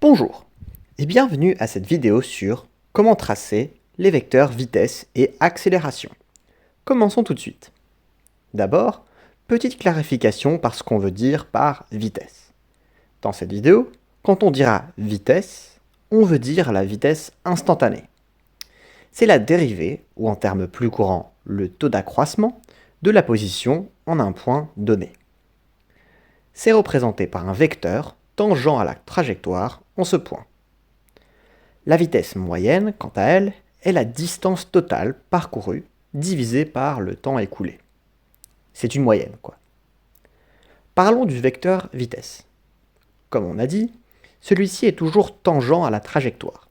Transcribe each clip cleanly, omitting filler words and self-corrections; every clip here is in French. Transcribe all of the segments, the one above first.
Bonjour et bienvenue à cette vidéo sur comment tracer les vecteurs vitesse et accélération. Commençons tout de suite. D'abord, petite clarification par ce qu'on veut dire par vitesse. Dans cette vidéo, quand on dira vitesse, on veut dire la vitesse instantanée. C'est la dérivée, ou en termes plus courants, le taux d'accroissement, de la position en un point donné. C'est représenté par un vecteur tangent à la trajectoire en ce point. La vitesse moyenne, quant à elle, est la distance totale parcourue divisée par le temps écoulé. C'est une moyenne, quoi. Parlons du vecteur vitesse. Comme on a dit, celui-ci est toujours tangent à la trajectoire.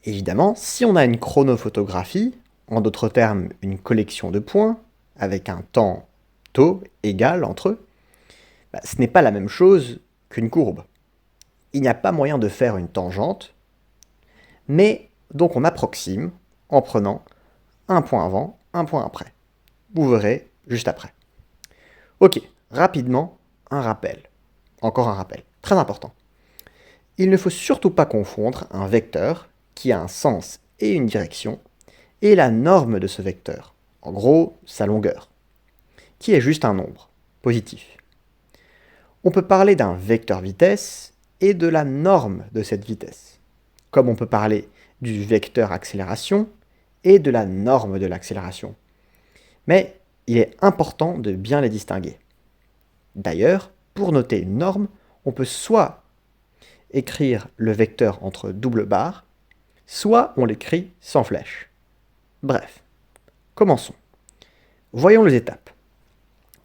Évidemment, si on a une chronophotographie, en d'autres termes une collection de points, avec un temps tau égal entre eux, ce n'est pas la même chose qu'une courbe. Il n'y a pas moyen de faire une tangente, mais donc on approxime en prenant un point avant, un point après. Vous verrez juste après. Ok, rapidement, un rappel. Encore un rappel, très important. Il ne faut surtout pas confondre un vecteur qui a un sens et une direction et la norme de ce vecteur, en gros sa longueur, qui est juste un nombre positif. On peut parler d'un vecteur vitesse et de la norme de cette vitesse, comme on peut parler du vecteur accélération et de la norme de l'accélération. Mais il est important de bien les distinguer. D'ailleurs, pour noter une norme, on peut soit écrire le vecteur entre double barres, soit on l'écrit sans flèche. Bref, commençons. Voyons les étapes.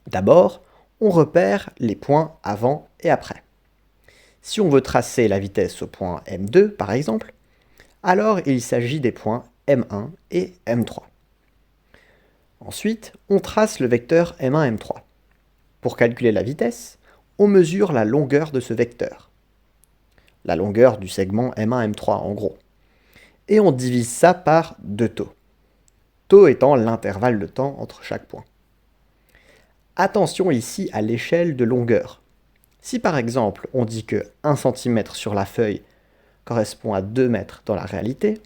D'abord, on repère les points avant et après. Si on veut tracer la vitesse au point M2 par exemple, alors il s'agit des points M1 et M3. Ensuite, on trace le vecteur M1, M3. Pour calculer la vitesse, on mesure la longueur de ce vecteur. La longueur du segment M1, M3 en gros. Et on divise ça par 2 taux. Taux étant l'intervalle de temps entre chaque point. Attention ici à l'échelle de longueur. Si par exemple on dit que 1 cm sur la feuille correspond à 2 mètres dans la réalité,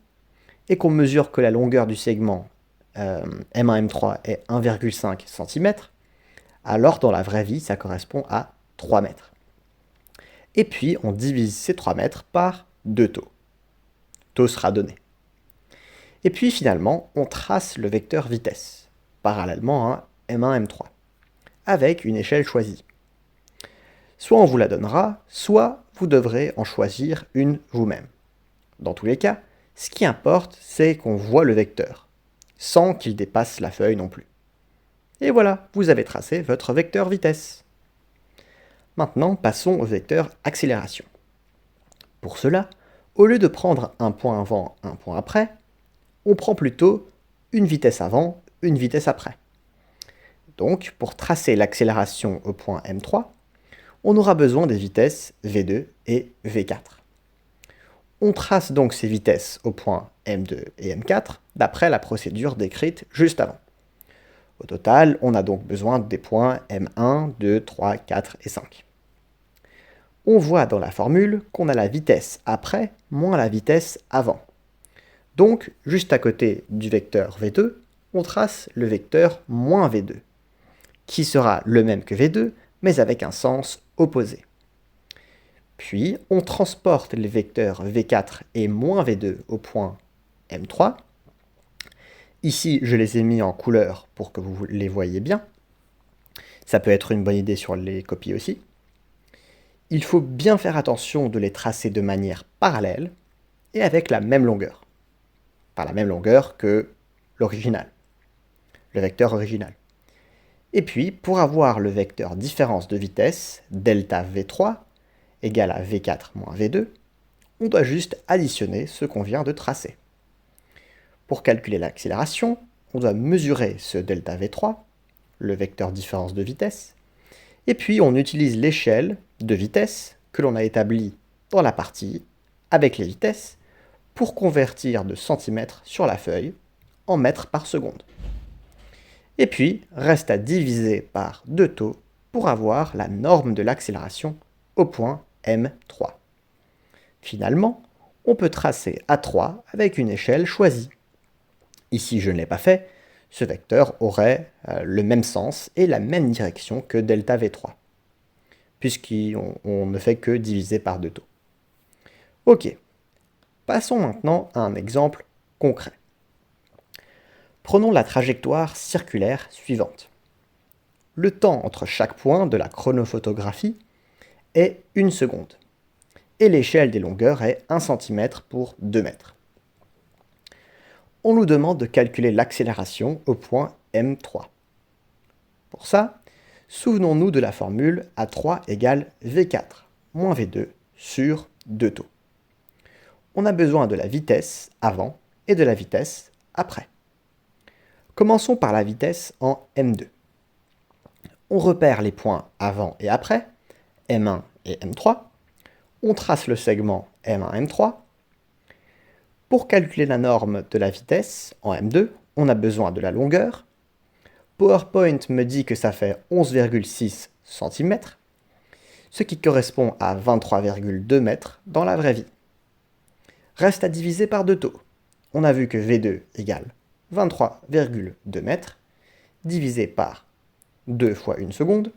et qu'on mesure que la longueur du segment M1, M3 est 1,5 cm, alors dans la vraie vie ça correspond à 3 mètres. Et puis on divise ces 3 mètres par 2 taux. Taux sera donné. Et puis finalement on trace le vecteur vitesse, parallèlement à M1, M3, avec une échelle choisie. Soit on vous la donnera, soit vous devrez en choisir une vous-même. Dans tous les cas, ce qui importe, c'est qu'on voit le vecteur, sans qu'il dépasse la feuille non plus. Et voilà, vous avez tracé votre vecteur vitesse. Maintenant, passons au vecteur accélération. Pour cela, au lieu de prendre un point avant, un point après, on prend plutôt une vitesse avant, une vitesse après. Donc, pour tracer l'accélération au point M3, on aura besoin des vitesses V2 et V4. On trace donc ces vitesses au point M2 et M4 d'après la procédure décrite juste avant. Au total, on a donc besoin des points M1, 2, 3, 4 et 5. On voit dans la formule qu'on a la vitesse après moins la vitesse avant. Donc, juste à côté du vecteur V2, on trace le vecteur moins V2, qui sera le même que V2, mais avec un sens opposé. Puis, on transporte les vecteurs V4 et moins V2 au point M3. Ici, je les ai mis en couleur pour que vous les voyez bien. Ça peut être une bonne idée sur les copies aussi. Il faut bien faire attention de les tracer de manière parallèle et avec la même longueur. Pas la même longueur que l'original, le vecteur original. Et puis, pour avoir le vecteur différence de vitesse, delta V3, égale à V4 moins V2, on doit juste additionner ce qu'on vient de tracer. Pour calculer l'accélération, on doit mesurer ce delta V3, le vecteur différence de vitesse, et puis on utilise l'échelle de vitesse que l'on a établie dans la partie avec les vitesses pour convertir de centimètres sur la feuille en mètres par seconde. Et puis, reste à diviser par 2 taux pour avoir la norme de l'accélération au point M3. Finalement, on peut tracer A3 avec une échelle choisie. Ici, je ne l'ai pas fait, ce vecteur aurait le même sens et la même direction que delta V3, puisqu'on ne fait que diviser par deux taux. Ok, passons maintenant à un exemple concret. Prenons la trajectoire circulaire suivante. Le temps entre chaque point de la chronophotographie est 1 seconde, et l'échelle des longueurs est 1 cm pour 2 mètres. On nous demande de calculer l'accélération au point M3. Pour ça, souvenons-nous de la formule A3 égale V4 moins V2 sur 2 taux. On a besoin de la vitesse avant et de la vitesse après. Commençons par la vitesse en M2. On repère les points avant et après, M1 et M3. On trace le segment M1, M3. Pour calculer la norme de la vitesse en M2, on a besoin de la longueur. PowerPoint me dit que ça fait 11,6 cm, ce qui correspond à 23,2 mètres dans la vraie vie. Reste à diviser par deux taux. On a vu que V2 égale 23,2 mètres, divisé par 2 fois 1 seconde,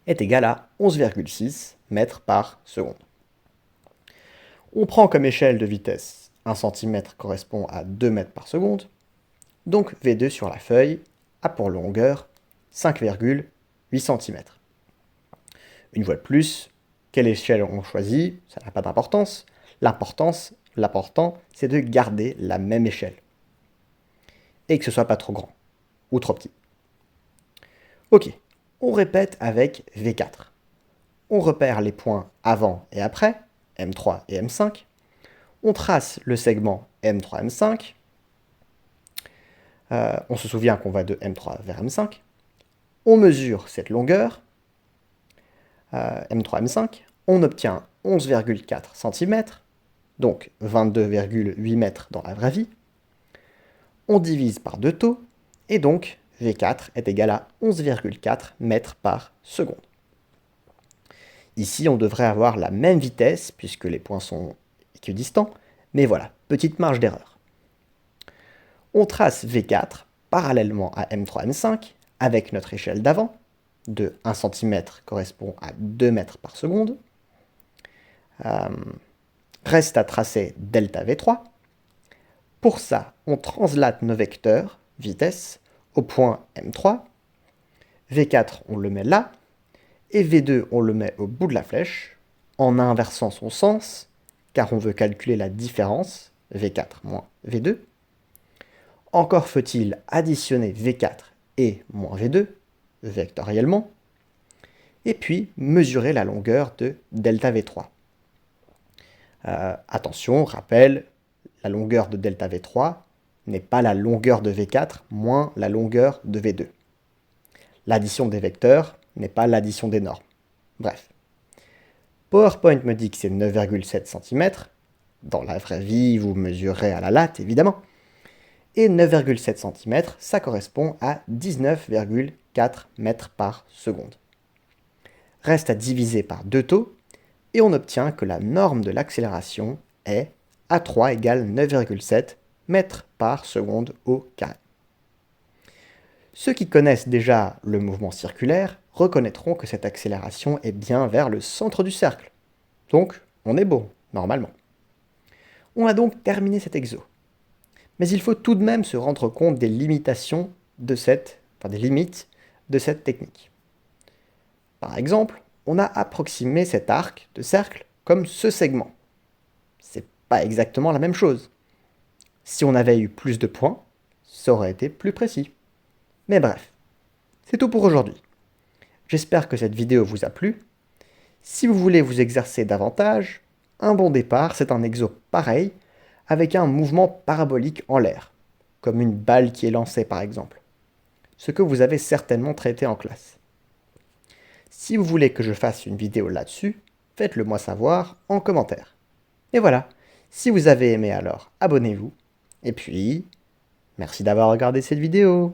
est égal à 11,6 mètres par seconde. On prend comme échelle de vitesse 1 cm correspond à 2 mètres par seconde, donc V2 sur la feuille a pour longueur 5,8 cm. Une fois de plus, quelle échelle on choisit, ça n'a pas d'importance. L'important, c'est de garder la même échelle. Et que ce soit pas trop grand ou trop petit. Ok, on répète avec V4. On repère les points avant et après, M3 et M5. On trace le segment M3, M5. On se souvient qu'on va de M3 vers M5. On mesure cette longueur, M3, M5. On obtient 11,4 cm, donc 22,8 mètres dans la vraie vie. On divise par deux taux, et donc V4 est égal à 11,4 mètres par seconde. Ici, on devrait avoir la même vitesse, puisque les points sont équidistants, mais voilà, petite marge d'erreur. On trace V4 parallèlement à M3, M5, avec notre échelle d'avant, de 1 cm correspond à 2 mètres par seconde. Reste à tracer delta V3. Pour ça, on translate nos vecteurs, vitesse, au point M3. V4, on le met là, et V2, on le met au bout de la flèche, en inversant son sens, car on veut calculer la différence, V4 moins V2. Encore faut-il additionner V4 et moins V2, vectoriellement, et puis mesurer la longueur de delta V3. Attention, rappel, la longueur de delta V3 n'est pas la longueur de V4 moins la longueur de V2. L'addition des vecteurs n'est pas l'addition des normes. Bref. PowerPoint me dit que c'est 9,7 cm. Dans la vraie vie, vous mesurez à la latte, évidemment. Et 9,7 cm, ça correspond à 19,4 mètres par seconde. Reste à diviser par deux taux, et on obtient que la norme de l'accélération est A3 égale 9,7 mètres par seconde au carré. Ceux qui connaissent déjà le mouvement circulaire reconnaîtront que cette accélération est bien vers le centre du cercle. Donc, on est bon, normalement. On a donc terminé cet exo. Mais il faut tout de même se rendre compte des limitations de des limites de cette technique. Par exemple, on a approximé cet arc de cercle comme ce segment. C'est pas exactement la même chose. Si on avait eu plus de points, ça aurait été plus précis. Mais bref, c'est tout pour aujourd'hui. J'espère que cette vidéo vous a plu. Si vous voulez vous exercer davantage, un bon départ, c'est un exo pareil, avec un mouvement parabolique en l'air, comme une balle qui est lancée par exemple. Ce que vous avez certainement traité en classe. Si vous voulez que je fasse une vidéo là-dessus, faites-le moi savoir en commentaire. Et voilà, si vous avez aimé alors, abonnez-vous. Et puis, merci d'avoir regardé cette vidéo.